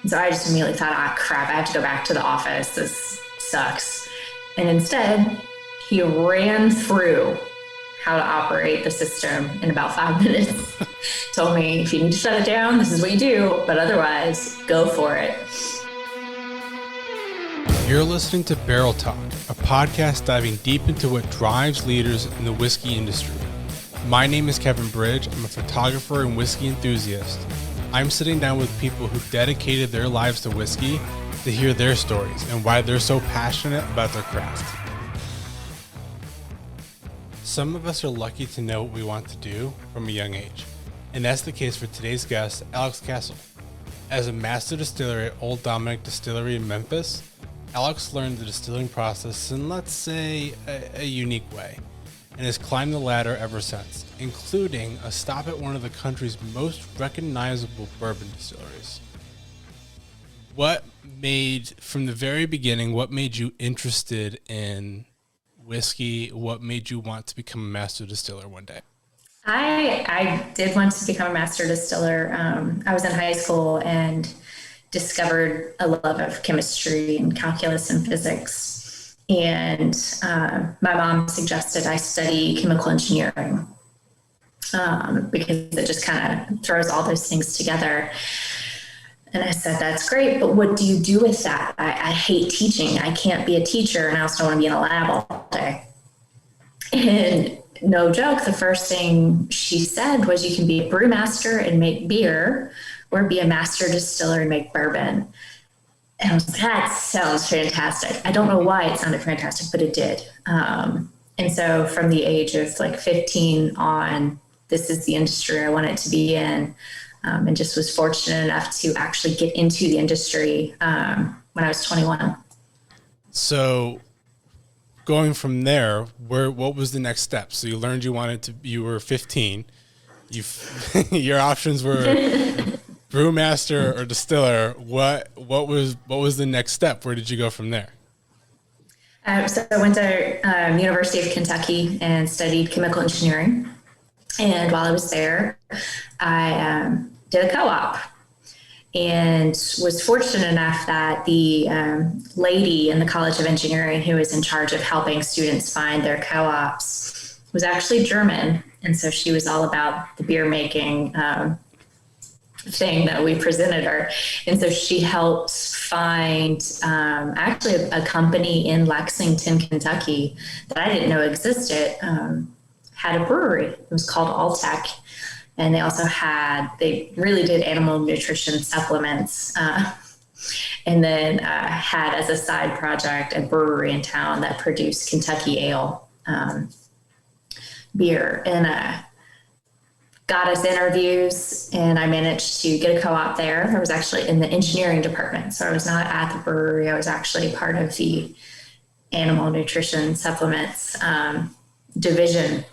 So I just immediately thought, crap, I have to go back to the office. This sucks. And instead, he ran through how to operate the system in about 5 minutes. Told me, if you need to shut it down, this is what you do, but otherwise, go for it. You're listening to Barrel Talk, a podcast diving deep into what drives leaders in the whiskey industry. My name is Kevin Bridge. I'm a photographer and whiskey enthusiast. I'm sitting down with people who dedicated their lives to whiskey to hear their stories and why they're so passionate about their craft. Some of us are lucky to know what we want to do from a young age, and that's the case for today's guest, Alex Castle. As a master distiller at Old Dominick Distillery in Memphis, Alex learned the distilling process in, let's say, a unique way, and has climbed the ladder ever since, including a stop at one of the country's most recognizable bourbon distilleries. From the very beginning, what made you interested in whiskey? What made you want to become a master distiller one day? I did want to become a master distiller. I was in high school and discovered a love of chemistry and calculus and physics. And my mom suggested I study chemical engineering because it just kind of throws all those things together. And I said, that's great, but what do you do with that? I hate teaching. I can't be a teacher, and I also don't want to be in a lab all day. And no joke, the first thing she said was, you can be a brewmaster and make beer, or be a master distiller and make bourbon. And I was like, that sounds fantastic. I don't know why it sounded fantastic, but it did. And so from the age of like 15 on, this is the industry I wanted to be in. And just was fortunate enough to actually get into the industry when I was 21. So going from there, what was the next step? So you learned you were 15. Your options were brewmaster or distiller. What was the next step? Where did you go from there? So I went to University of Kentucky and studied chemical engineering. And while I was there, I did a co-op and was fortunate enough that the lady in the College of Engineering who was in charge of helping students find their co-ops was actually German. And so she was all about the beer making thing that we presented her. And so she helped find actually a company in Lexington, Kentucky that I didn't know existed, had a brewery. It was called Alltech. And they really did animal nutrition supplements. And then had as a side project a brewery in town that produced Kentucky ale beer. And got us interviews, and I managed to get a co-op there. I was actually in the engineering department. So I was not at the brewery. I was actually part of the animal nutrition supplements division.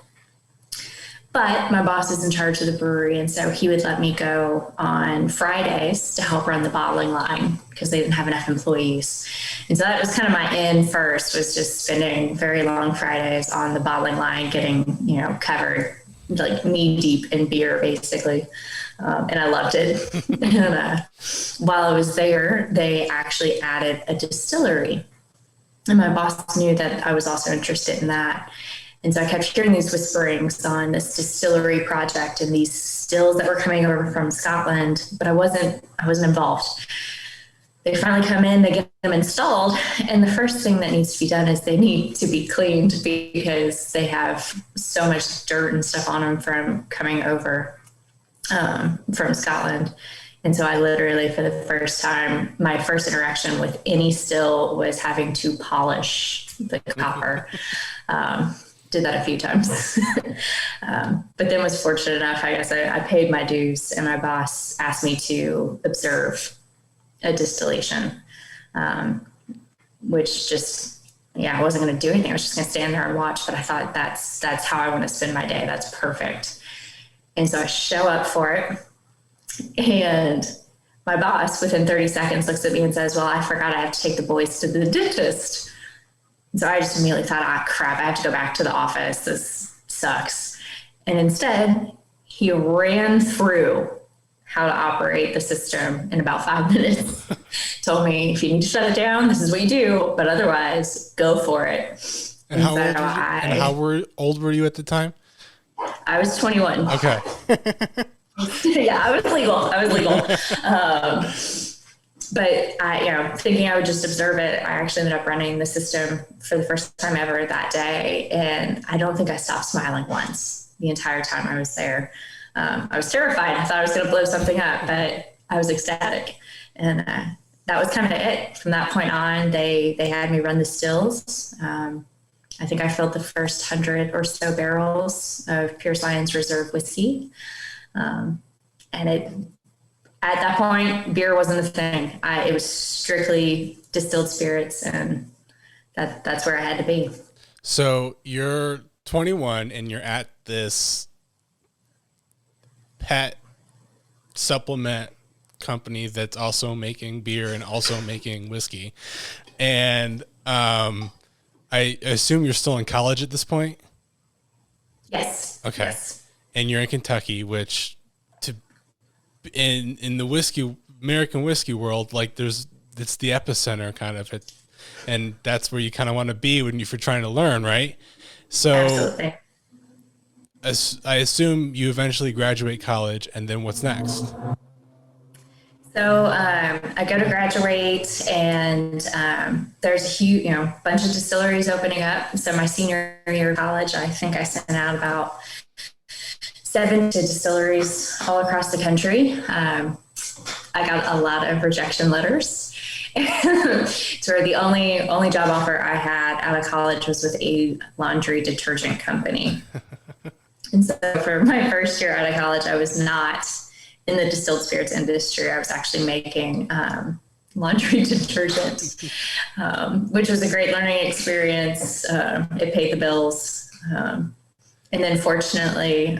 But my boss was in charge of the brewery, and so he would let me go on Fridays to help run the bottling line because they didn't have enough employees. And so that was kind of my end first, was just spending very long Fridays on the bottling line, getting, covered like knee deep in beer, basically. And I loved it. And while I was there, they actually added a distillery. And my boss knew that I was also interested in that. And so I kept hearing these whisperings on this distillery project and these stills that were coming over from Scotland, but I wasn't involved. They finally come in, they get them installed, and the first thing that needs to be done is they need to be cleaned because they have so much dirt and stuff on them from coming over from Scotland. And so I literally, for the first time, my first interaction with any still was having to polish the copper. Did that a few times. But then was fortunate enough, I guess I paid my dues, and my boss asked me to observe a distillation, which just, I wasn't going to do anything. I was just going to stand there and watch, but I thought that's how I want to spend my day. That's perfect. And so I show up for it, and my boss within 30 seconds looks at me and says, well, I forgot I have to take the boys to the dentist. So I just immediately thought, crap, I have to go back to the office. This sucks. And instead, he ran through how to operate the system in about 5 minutes. Told me, if you need to shut it down, this is what you do, but otherwise, go for it. And how old were you at the time? I was 21. Okay. Yeah, I was legal. But thinking I would just observe it, I actually ended up running the system for the first time ever that day. And I don't think I stopped smiling once the entire time I was there. I was terrified. I thought I was going to blow something up, but I was ecstatic. And that was kind of it. From that point on, they had me run the stills. I think I filled the first 100 or so barrels of Pure Science Reserve whiskey. At that point, beer wasn't a thing. It was strictly distilled spirits, and that's where I had to be. So you're 21 and you're at this pet supplement company that's also making beer and also making whiskey. And I assume you're still in college at this point? Yes. Okay. Yes. And you're in Kentucky, which in the American whiskey world, like it's the epicenter kind of it. And that's where you kind of want to be if you're trying to learn, right? So absolutely. I assume you eventually graduate college, and then what's next? So I go to graduate, and there's a huge, bunch of distilleries opening up. So my senior year of college, I think I sent out about 7 to distilleries all across the country. I got a lot of rejection letters. So the only job offer I had out of college was with a laundry detergent company. And so for my first year out of college, I was not in the distilled spirits industry. I was actually making laundry detergent, which was a great learning experience. It paid the bills. And then fortunately,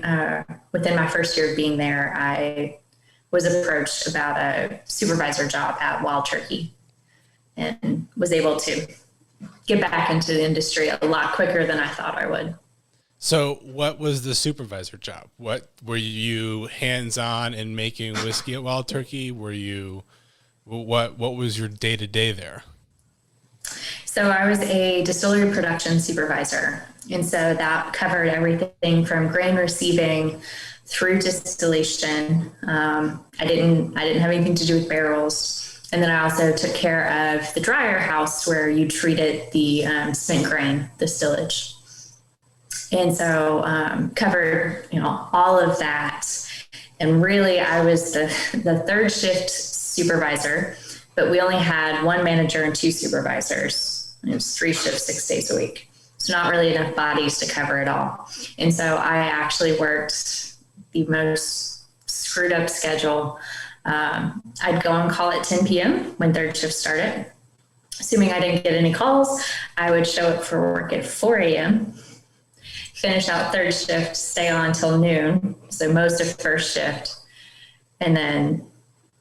within my first year of being there, I was approached about a supervisor job at Wild Turkey and was able to get back into the industry a lot quicker than I thought I would. So what was the supervisor job? What were you hands-on in making whiskey at Wild Turkey? What was your day-to-day there? So I was a distillery production supervisor. And so that covered everything from grain receiving through distillation. I didn't have anything to do with barrels. And then I also took care of the dryer house where you treated the spent grain, the stillage. And so covered, all of that. And really, I was the third shift supervisor, but we only had one manager and 2 supervisors. It was 3 shifts, 6 days a week. So not really enough bodies to cover it all. And so I actually worked the most screwed up schedule. I'd go on call at 10 p.m. when third shift started. Assuming I didn't get any calls, I would show up for work at 4 a.m., finish out third shift, stay on until noon, so most of first shift, and then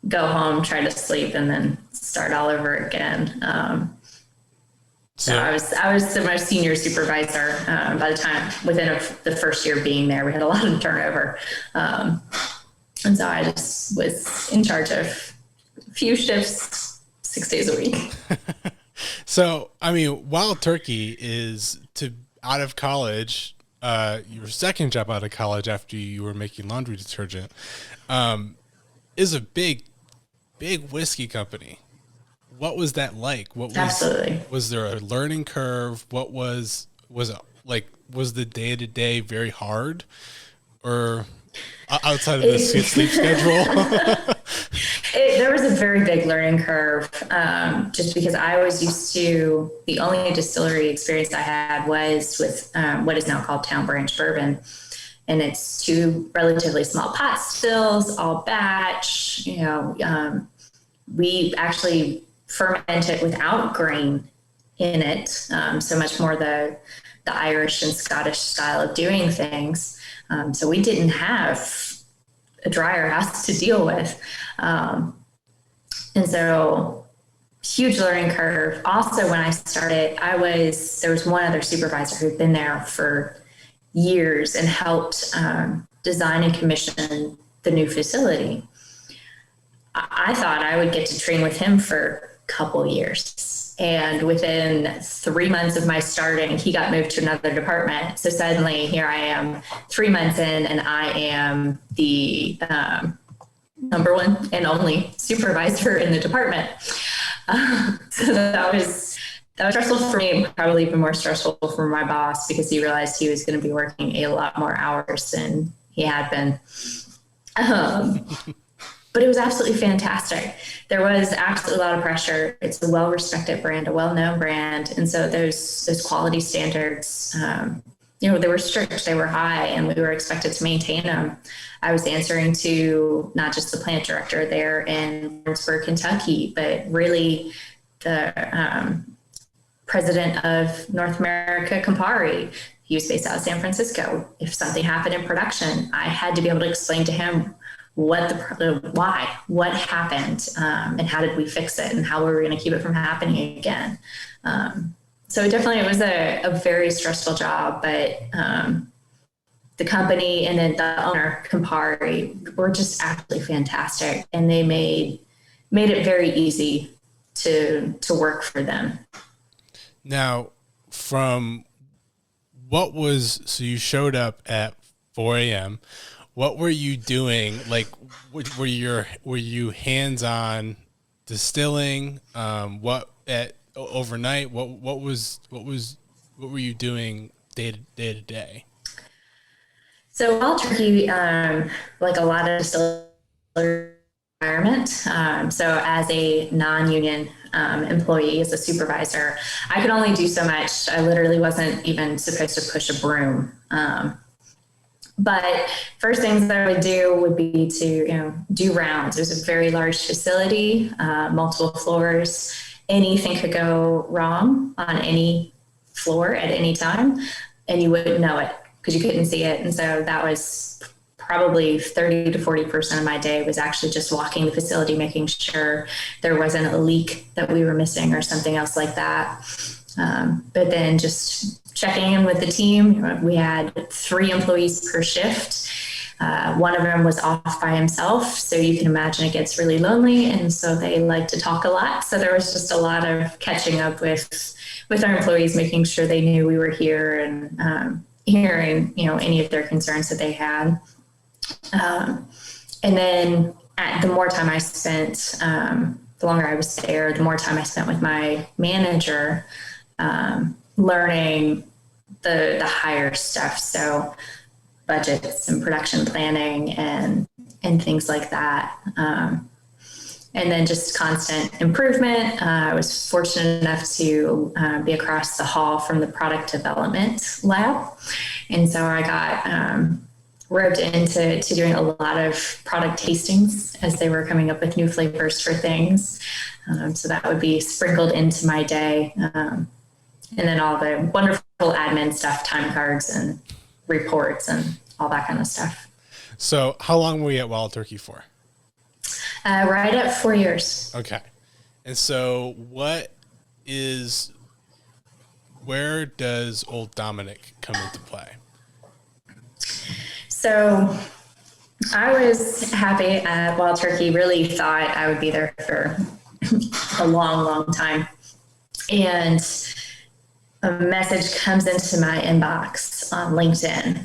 go home, try to sleep, and then start all over again. So I was the most senior supervisor by the time within the first year being there. We had a lot of turnover, and so I just was in charge of a few shifts, 6 days a week. So I mean, Wild Turkey is out of college. Your second job out of college after you were making laundry detergent, is a big whiskey company. What was that like? Absolutely. Was there a learning curve? What was it like? Was the day-to-day very hard, or outside of the sleep schedule? There was a very big learning curve, just because I was used to, the only distillery experience I had was with what is now called Town Branch Bourbon. And it's 2 relatively small pot stills, all batch. We actually ferment it without grain in it. So much more the Irish and Scottish style of doing things. So we didn't have a dryer house to deal with. And so huge learning curve. Also, when I started, there was one other supervisor who'd been there for years and helped design and commission the new facility. I thought I would get to train with him for a couple years. And within 3 months of my starting, he got moved to another department. So suddenly here I am 3 months in, and I am the number one and only supervisor in the department. So that was stressful for me, and probably even more stressful for my boss, because he realized he was going to be working a lot more hours than he had been. But it was absolutely fantastic. There was absolutely a lot of pressure. It's a well-respected brand, a well-known brand. And so those quality standards, they were strict, they were high, and we were expected to maintain them. I was answering to not just the plant director there in Lawrenceburg, Kentucky, but really the president of North America, Campari. He was based out of San Francisco. If something happened in production, I had to be able to explain to him what happened, and how did we fix it, and how were we going to keep it from happening again. So it was a very stressful job, but the company and then the owner, Campari, were just absolutely fantastic, and they made it very easy to work for them. Now, so you showed up at 4 a.m. What were you doing? Like, were you hands-on distilling? Overnight? What were you doing day to day? So Wild Turkey, like a lot of distillery environment. So as a non-union employee, as a supervisor, I could only do so much. I literally wasn't even supposed to push a broom. But first things that I would do would be to, do rounds. It was a very large facility, multiple floors. Anything could go wrong on any floor at any time, and you wouldn't know it because you couldn't see it. And so that was probably 30 to 40% of my day was actually just walking the facility, making sure there wasn't a leak that we were missing or something else like that. But then just checking in with the team. We had 3 employees per shift. One of them was off by himself, so you can imagine it gets really lonely, and so they like to talk a lot. So there was just a lot of catching up with our employees, making sure they knew we were here, and hearing any of their concerns that they had. And then the more time I spent, the longer I was there, the more time I spent with my manager, learning the higher stuff. So budgets and production planning and things like that. And then just constant improvement. I was fortunate enough to be across the hall from the product development lab. And so I got roped into doing a lot of product tastings as they were coming up with new flavors for things. So that would be sprinkled into my day. And then all the wonderful admin stuff, time cards and reports and all that kind of stuff. So how long were you at Wild Turkey for? Right at 4 years. Okay. And so where does Old Dominick come into play? So I was happy at Wild Turkey, really thought I would be there for a long, long time. And a message comes into my inbox on LinkedIn,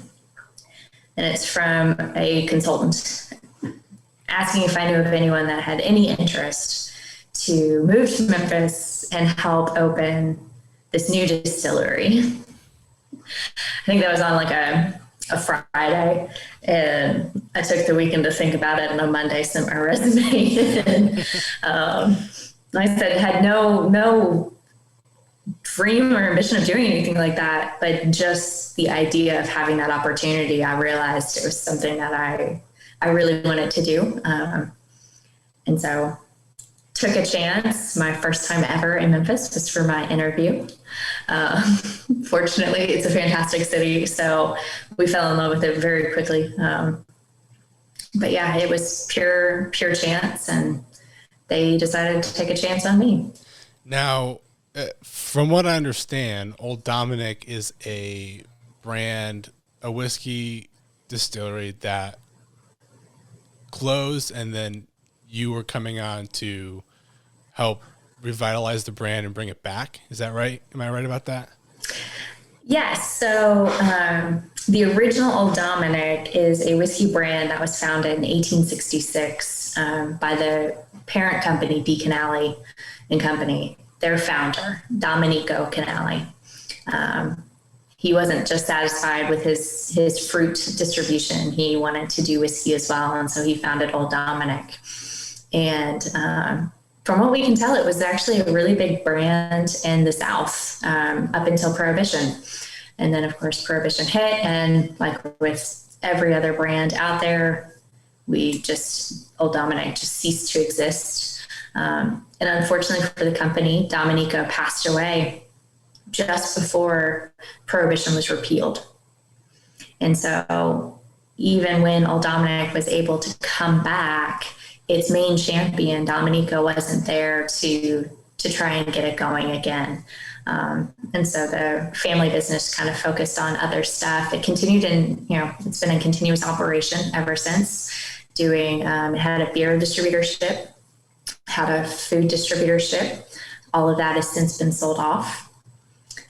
and it's from a consultant asking if I knew of anyone that had any interest to move to Memphis and help open this new distillery. I think that was on like a Friday, and I took the weekend to think about it, and on Monday sent my resume in. Like I said, had no dream or ambition of doing anything like that, but just the idea of having that opportunity, I realized it was something that I really wanted to do. And so took a chance. My first time ever in Memphis was for my interview. Fortunately, it's a fantastic city, so we fell in love with it very quickly. But yeah, it was pure chance, and they decided to take a chance on me. Now, from what I understand, Old Dominick is a whiskey distillery that closed, and then you were coming on to help revitalize the brand and bring it back. Is that right? Am I right about that? Yes. So the original Old Dominick is a whiskey brand that was founded in 1866 by the parent company, D. Canale and Company, their founder, Domenico Canale. He wasn't just satisfied with his fruit distribution. He wanted to do whiskey as well. And so he founded Old Dominick. And from what we can tell, it was actually a really big brand in the South up until Prohibition. And then, of course, Prohibition hit. And like with every other brand out there, Old Dominick just ceased to exist. And unfortunately for the company, Domenico passed away just before Prohibition was repealed. And so even when Old Dominick was able to come back, its main champion, Domenico, wasn't there to try and get it going again. And so the family business kind of focused on other stuff. It continued it's been a continuous operation ever since, it had a beer distributorship, had a food distributorship. All of that has since been sold off.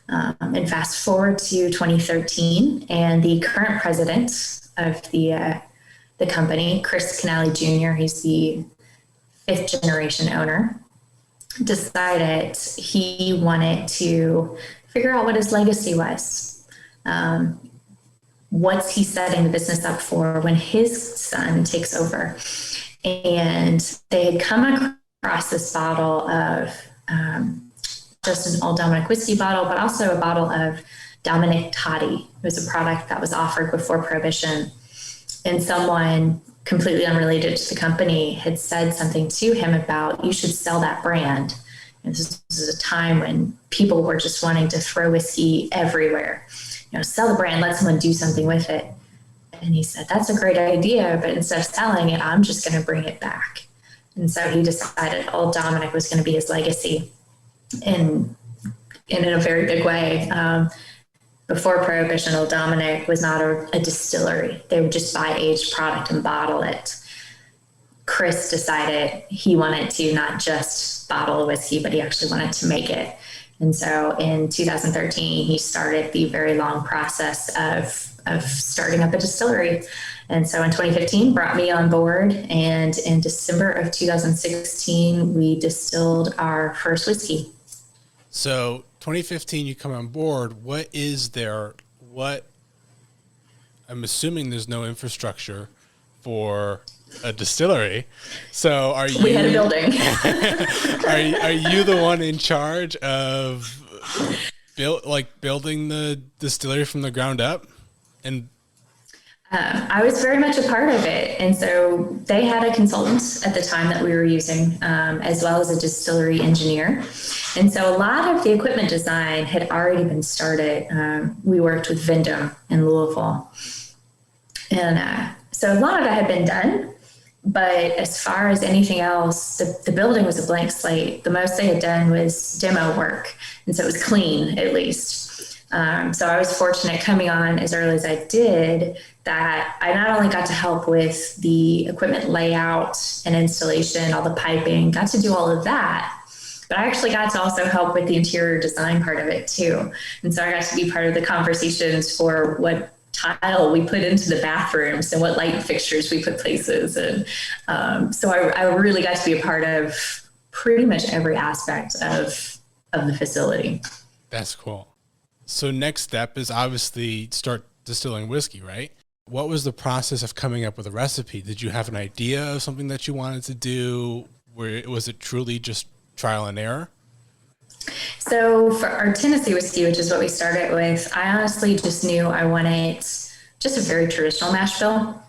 And fast forward to 2013, and the current president of the company, Chris Canale Jr., he's the 5th generation owner, decided he wanted to figure out what his legacy was. What's he setting the business up for when his son takes over? And they had come across this bottle of just an Old Dominick whiskey bottle, but also a bottle of Dominick Toddy. It was a product that was offered before Prohibition. And someone completely unrelated to the company had said something to him about, you should sell that brand. And this is a time when people were just wanting to throw whiskey everywhere. Sell the brand, let someone do something with it. And he said, that's a great idea, but instead of selling it, I'm just going to bring it back. And so he decided Old Dominick was going to be his legacy in a very big way. Before Prohibition, Old Dominick was not a distillery. They would just buy aged product and bottle it. Chris decided he wanted to not just bottle whiskey, but he actually wanted to make it. And so in 2013, he started the very long process of starting up a distillery. And so in 2015, brought me on board. And in December of 2016, we distilled our first whiskey. So 2015, you come on board. I'm assuming there's no infrastructure for a distillery. So we had a building. are you the one in charge of building the distillery from the ground up? And I was very much a part of it. And so they had a consultant at the time that we were using, as well as a distillery engineer. And so a lot of the equipment design had already been started. We worked with Wyndham in Louisville. And so a lot of it had been done. But as far as anything else, the building was a blank slate. The most they had done was demo work. And so it was clean, at least. So I was fortunate coming on as early as I did that I not only got to help with the equipment layout and installation, all the piping, got to do all of that, but I actually got to also help with the interior design part of it too. And so I got to be part of the conversations for what tile we put into the bathrooms and what light fixtures we put places. And so I really got to be a part of pretty much every aspect of the facility. That's cool. So next step is obviously start distilling whiskey, right? What was the process of coming up with a recipe? Did you have an idea of something that you wanted to do? Was it truly just trial and error? So for our Tennessee whiskey, which is what we started with, I honestly just knew I wanted just a very traditional mash bill.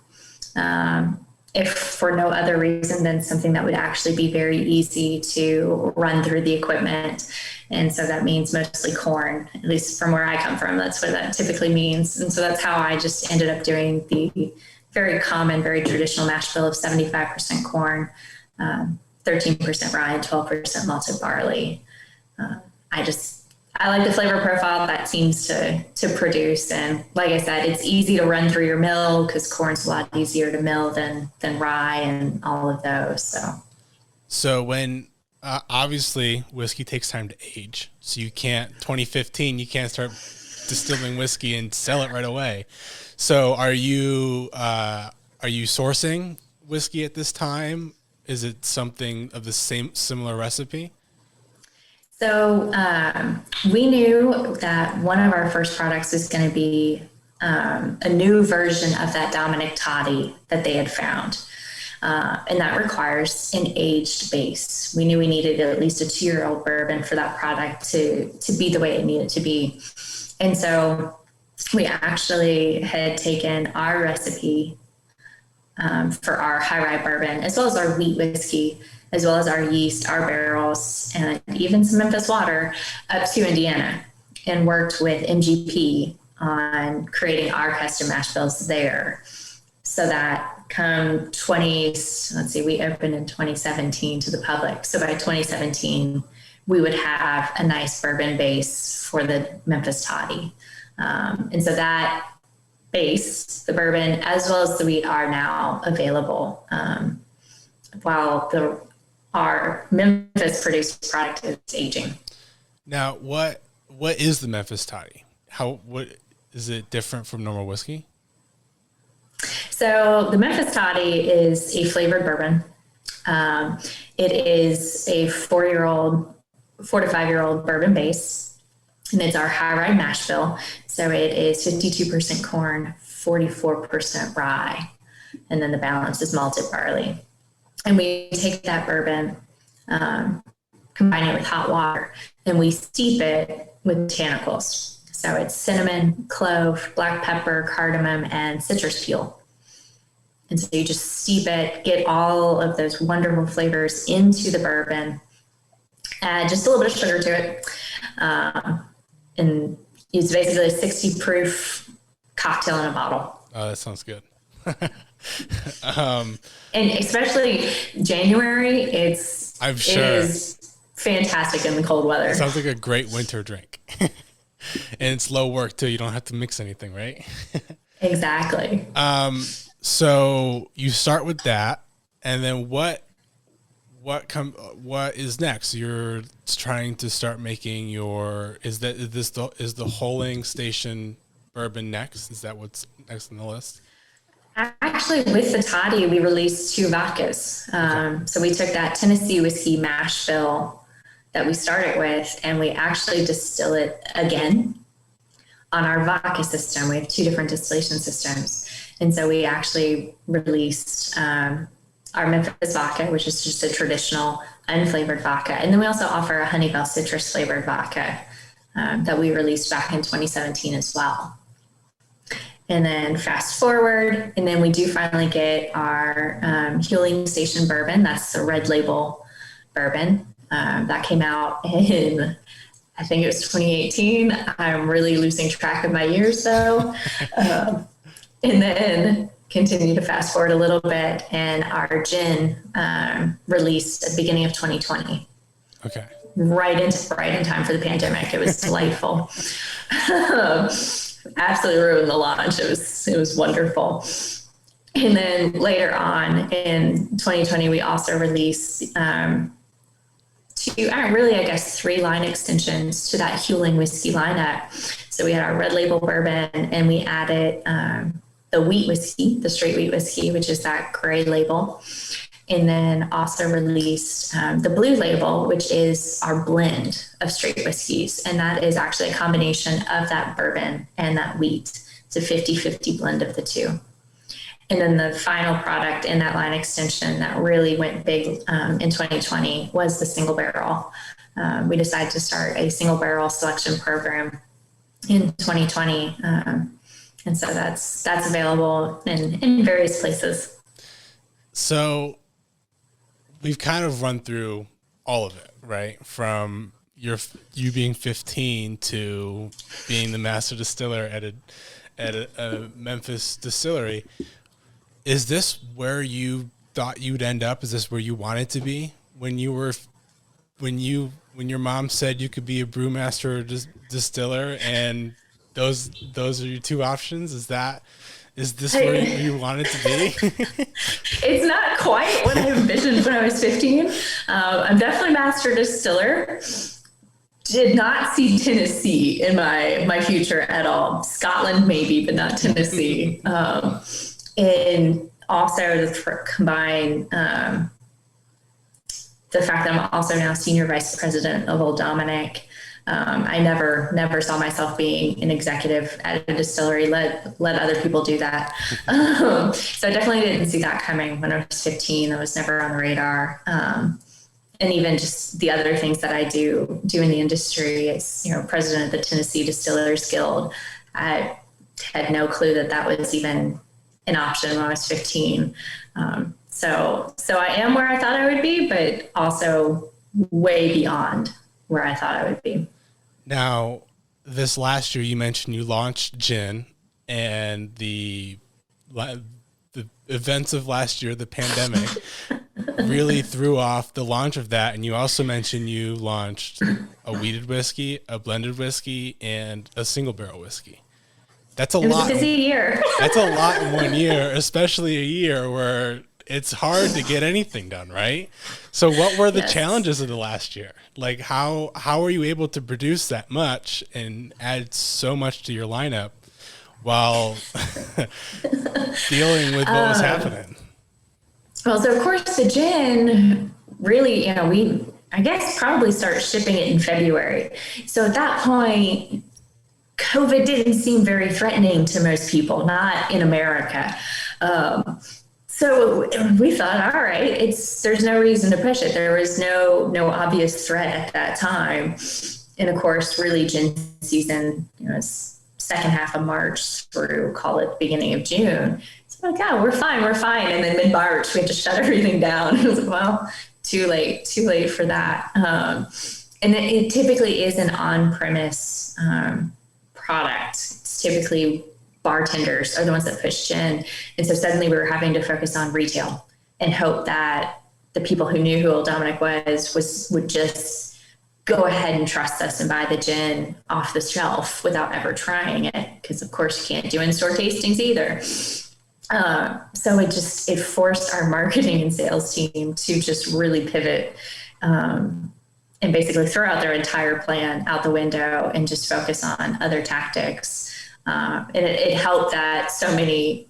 If for no other reason than something that would actually be very easy to run through the equipment. And so that means mostly corn, at least from where I come from. That's what that typically means. And so that's how I just ended up doing the very common, very traditional mash bill of 75% corn, 13% rye, and 12% malted barley. I like the flavor profile that seems to produce. And like I said, it's easy to run through your mill because corn's a lot easier to mill than rye and all of those. So So when obviously whiskey takes time to age, so you can't 2015 you can't start distilling whiskey and sell it right away. So are you sourcing whiskey at this time? Is it something of the same similar recipe? So we knew that one of our first products was going to be a new version of that Dominick Toddy that they had found. And that requires an aged base. We knew we needed at least a 2-year-old bourbon for that product to be the way it needed to be. And so we actually had taken our recipe for our high rye bourbon, as well as our wheat whiskey, as well as our yeast, our barrels, and even some Memphis water up to Indiana, and worked with MGP on creating our custom mash bills there. So that come we opened in 2017 to the public. So by 2017, we would have a nice bourbon base for the Memphis Toddy. And so that base, the bourbon, as well as the wheat are now available, while our Memphis produced product is aging. Now, what is the Memphis Toddy? What is it different from normal whiskey? So the Memphis Toddy is a flavored bourbon. It is a 4 to 5 year old bourbon base, and it's our high rye mash bill. So it is 52% corn, 44% rye, and then the balance is malted barley. And we take that bourbon, combine it with hot water, and we steep it with botanicals. So it's cinnamon, clove, black pepper, cardamom, and citrus peel. And so you just steep it, get all of those wonderful flavors into the bourbon, add just a little bit of sugar to it. And it's basically a 60 proof cocktail in a bottle. Oh, that sounds good. And especially January, I'm sure it is fantastic in the cold weather. It sounds like a great winter drink. And it's low work too. You don't have to mix anything, right? Exactly. So you start with that, and then what is next? You're trying to start making is the Huling Station bourbon next? Is that what's next on the list? Actually, with the Toddy, we released 2 vodkas. Okay. So we took that Tennessee whiskey mash bill that we started with, and we actually distill it again on our vodka system. We have 2 different distillation systems. And so we actually released our Memphis vodka, which is just a traditional unflavored vodka. And then we also offer a Honeybell citrus flavored vodka that we released back in 2017 as well. And then fast forward, and then we do finally get our Huling Station bourbon. That's the red label bourbon. That came out in, I think it was 2018. I'm really losing track of my years though. And then continue to fast forward a little bit, and our gin released at the beginning of 2020. Okay. Right in time for the pandemic. It was delightful. Absolutely ruined the launch. It was wonderful. And then later on in 2020, we also released 3 line extensions to that Huling whiskey lineup. So we had our red label bourbon, and we added the wheat whiskey, the straight wheat whiskey, which is that gray label. And then also released the blue label, which is our blend of straight whiskeys. And that is actually a combination of that bourbon and that wheat. It's a 50-50 blend of the 2. And then the final product in that line extension that really went big in 2020 was the single barrel. We decided to start a single barrel selection program in 2020. And so that's available in various places. So we've kind of run through all of it, right? From you being 15 to being the master distiller at a Memphis distillery. Is this where you thought you'd end up? Is this where you wanted to be when your mom said you could be a brewmaster or distiller, and those are your 2 options? Is that Is this where you want it to be? It's not quite what I envisioned when I was 15. I'm definitely master distiller. Did not see Tennessee in my future at all. Scotland maybe, but not Tennessee. And also to combine the fact that I'm also now senior vice president of Old Dominick. I never saw myself being an executive at a distillery. Let other people do that. So I definitely didn't see that coming when I was 15. That was never on the radar. And even just the other things that I do in the industry as, president of the Tennessee Distillers Guild. I had no clue that was even an option when I was 15. So I am where I thought I would be, but also way beyond where I thought I would be. Now, this last year, you mentioned you launched gin, and the events of last year, the pandemic, really threw off the launch of that. And you also mentioned you launched a wheated whiskey, a blended whiskey, and a single barrel whiskey. That's a lot. It was a busy year. That's a lot in one year, especially a year where it's hard to get anything done, right? So what were the challenges of the last year? Like how were you able to produce that much and add so much to your lineup while dealing with what was happening? Well, so of course the gin really, we, I guess, probably start shipping it in February. So at that point, COVID didn't seem very threatening to most people, not in America. So we thought, all right, there's no reason to push it. There was no obvious threat at that time. And of course, really gin season, it's second half of March through, call it beginning of June. So like, we're fine. And then mid-March, we had to shut everything down. It was like, well, too late for that. And it typically is an on-premise product. It's typically bartenders are the ones that push gin. And so suddenly we were having to focus on retail and hope that the people who knew who Old Dominick would just go ahead and trust us and buy the gin off the shelf without ever trying it. Because of course you can't do in-store tastings either. So it forced our marketing and sales team to just really pivot and basically throw out their entire plan out the window and just focus on other tactics. And it helped that so many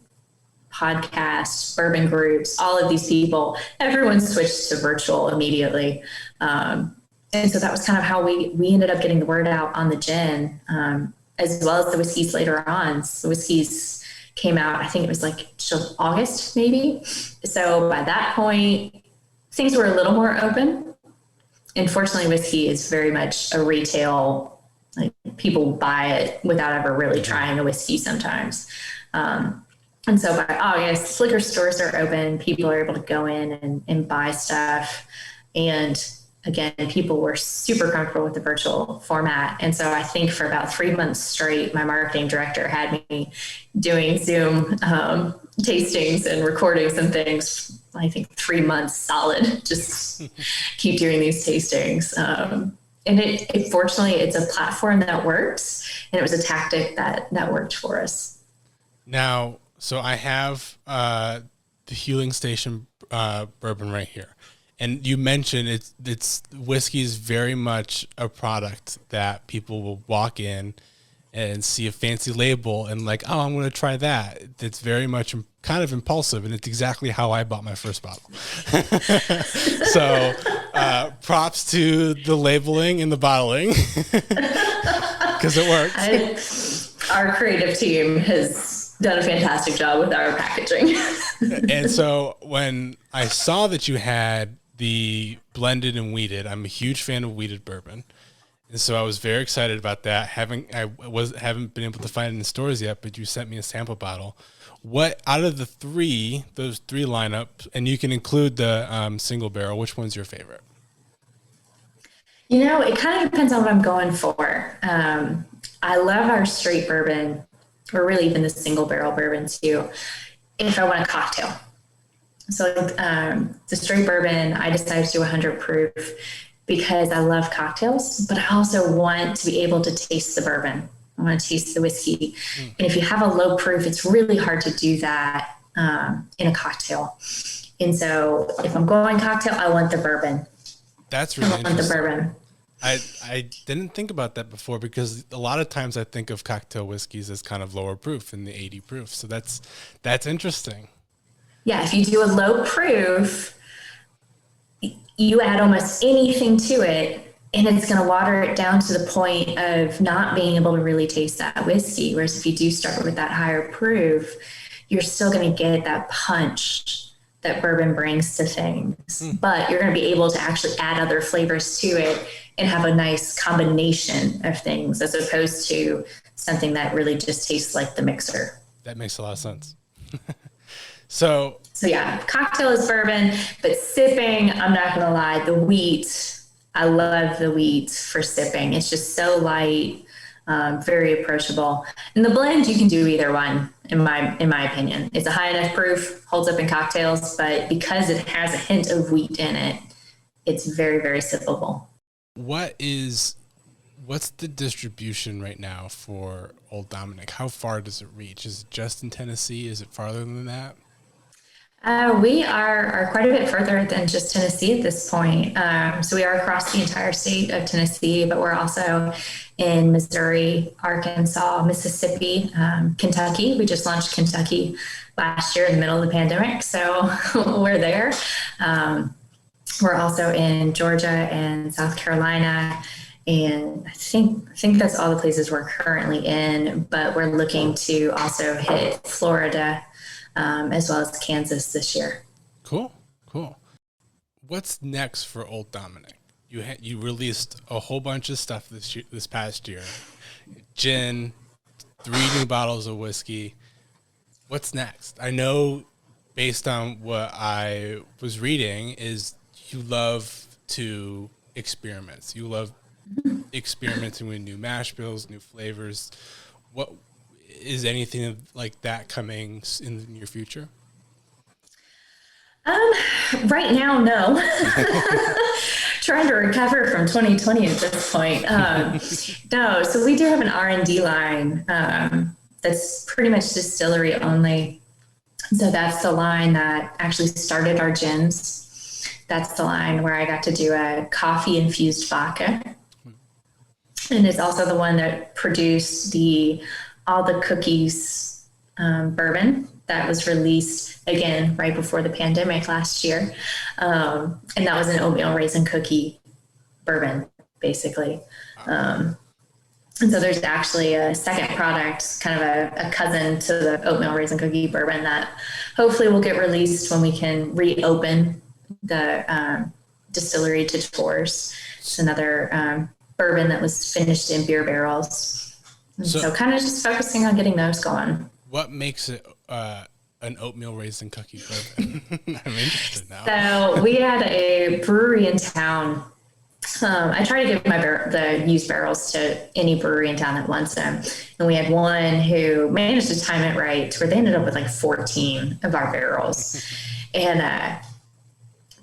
podcasts, bourbon groups, all of these people, everyone switched to virtual immediately. And so that was kind of how we ended up getting the word out on the gin, as well as the whiskeys later on. So whiskeys came out, I think it was like August, maybe. So by that point, things were a little more open. Unfortunately, whiskey is very much a retail, like people buy it without ever really trying a whiskey sometimes. And so by August, liquor stores are open. People are able to go in and buy stuff. And again, people were super comfortable with the virtual format. And so I think for about 3 months straight, my marketing director had me doing Zoom tastings and recordings and things. I think 3 months solid, just keep doing these tastings. And it fortunately, it's a platform that works, and it was a tactic that worked for us. Now, so I have the Huling Station bourbon right here. And you mentioned it's whiskey is very much a product that people will walk in and see a fancy label and like, oh, I'm going to try that. It's very much kind of impulsive, and it's exactly how I bought my first bottle. So props to the labeling and the bottling because it works. Our creative team has done a fantastic job with our packaging. And so when I saw that you had the blended and wheated, I'm a huge fan of wheated bourbon. And so I was very excited about that. Haven't been able to find it in the stores yet, but you sent me a sample bottle. What out of those three lineups, and you can include the single barrel, which one's your favorite? It kind of depends on what I'm going for. I love our straight bourbon, or really even the single barrel bourbon too, if I want a cocktail. So the straight bourbon, I decided to do 100 proof because I love cocktails, but I also want to be able to taste the bourbon I want to taste the whiskey. And if you have a low proof, it's really hard to do that in a cocktail. And so if I'm going cocktail, I want the bourbon. That's really I want the bourbon. I didn't think about that before, because a lot of times I think of cocktail whiskeys as kind of lower proof in the 80 proof. So that's interesting. Yeah, if you do a low proof, you add almost anything to it, and it's going to water it down to the point of not being able to really taste that whiskey. Whereas if you do start with that higher proof, you're still going to get that punch that bourbon brings to things, but you're going to be able to actually add other flavors to it and have a nice combination of things, as opposed to something that really just tastes like the mixer. That makes a lot of sense. So yeah, cocktail is bourbon, but sipping, I'm not going to lie, the wheat, I love the wheat for sipping. It's just so light, very approachable. And the blend, you can do either one, in my opinion. It's a high enough proof, holds up in cocktails, but because it has a hint of wheat in it, it's very, very sippable. What's the distribution right now for Old Dominick? How far does it reach? Is it just in Tennessee? Is it farther than that? We are quite a bit further than just Tennessee at this point. So we are across the entire state of Tennessee, but we're also in Missouri, Arkansas, Mississippi, Kentucky. We just launched Kentucky last year in the middle of the pandemic, so we're there. We're also in Georgia and South Carolina, and I think that's all the places we're currently in, but we're looking to also hit Florida, as well as Kansas this year. Cool. What's next for Old Dominick? You released a whole bunch of stuff this past year. Gin, 3 new bottles of whiskey. What's next? I know, based on what I was reading, is you love to experiment. You love experimenting with new mash bills, new flavors. What is anything like that coming in the near future? Right now, no. Trying to recover from 2020 at this point. No, so we do have an R&D line that's pretty much distillery only. So that's the line that actually started our gins. That's the line where I got to do a coffee infused vodka. And it's also the one that produced all the cookies bourbon that was released again right before the pandemic last year. And that was an oatmeal raisin cookie bourbon, basically. And so there's actually a second product, kind of a cousin to the oatmeal raisin cookie bourbon, that hopefully will get released when we can reopen the distillery to tours. It's another bourbon that was finished in beer barrels. And so kind of just focusing on getting those going. What makes it an oatmeal raisin cookie bourbon? I'm interested now. So we had a brewery in town. I try to give the used barrels to any brewery in town that wants them. And we had one who managed to time it right, where they ended up with like 14 of our barrels. And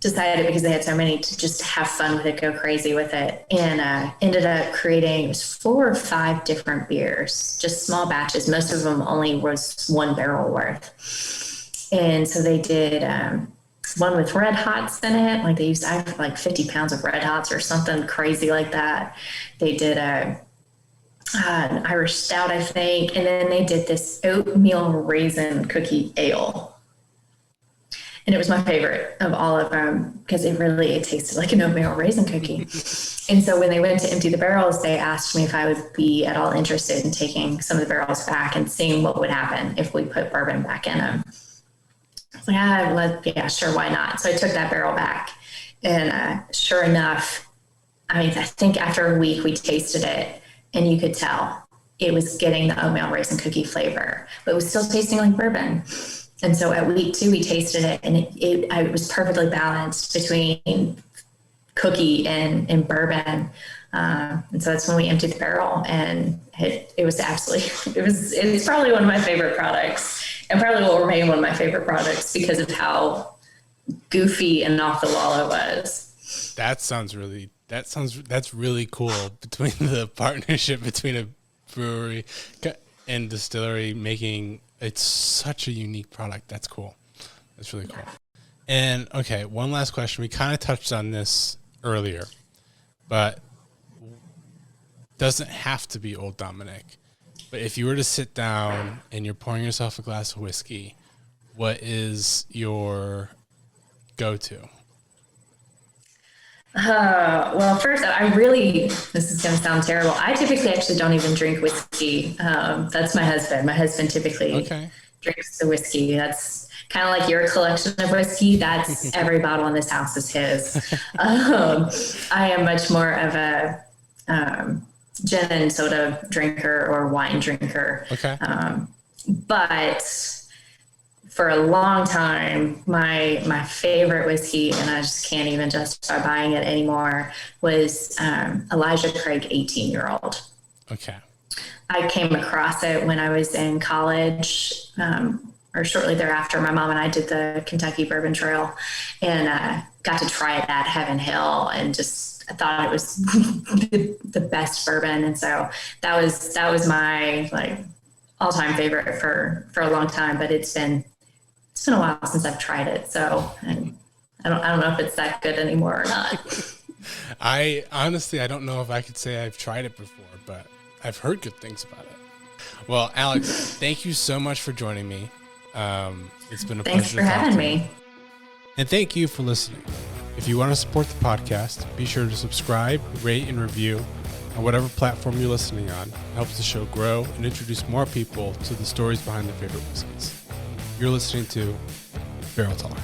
decided, because they had so many, to just have fun with it, go crazy with it, and ended up creating, it was 4 or 5 different beers, just small batches. Most of them only was 1 barrel worth. And so they did one with red hots in it. Like they used, I have like 50 pounds of red hots or something crazy like that. They did an Irish stout, I think. And then they did this oatmeal raisin cookie ale. And it was my favorite of all of them, because it tasted like an oatmeal raisin cookie. And so when they went to empty the barrels, they asked me if I would be at all interested in taking some of the barrels back and seeing what would happen if we put bourbon back in them. I was like, yeah, sure, why not? So I took that barrel back, and sure enough, I think after a week we tasted it, and you could tell it was getting the oatmeal raisin cookie flavor, but it was still tasting like bourbon. And so at week 2, we tasted it, and it was perfectly balanced between cookie and bourbon. And so that's when we emptied the barrel, and it was probably one of my favorite products, and probably will remain one of my favorite products because of how goofy and off the wall it was. That's really cool, between the partnership between a brewery and distillery making it's such a unique product. That's cool. That's really cool. And okay, one last question. We kind of touched on this earlier, but doesn't have to be Old Dominick. But if you were to sit down and you're pouring yourself a glass of whiskey, what is your go-to? Well, first, this is going to sound terrible. I typically actually don't even drink whiskey. That's my husband. My husband typically drinks the whiskey. That's kind of like your collection of whiskey. That's every bottle in this house is his. I am much more of a gin and soda drinker or wine drinker. Okay. But for a long time, my favorite whiskey, and I just can't even justify buying it anymore, was Elijah Craig 18-year-old. Okay. I came across it when I was in college, or shortly thereafter. My mom and I did the Kentucky Bourbon Trail and got to try it at Heaven Hill, and I thought it was the best bourbon. And so that was my all-time favorite for a long time, but it's been a while since I've tried it. So, and I don't know if it's that good anymore or not. I honestly don't know if I could say I've tried it before, but I've heard good things about it. Well, Alex, thank you so much for joining me. It's been a pleasure. Thanks for having me. And thank you for listening. If you want to support the podcast, be sure to subscribe, rate, and review on whatever platform you're listening on. It helps the show grow and introduce more people to the stories behind their favorite whiskeys. You're listening to Barrel Talk.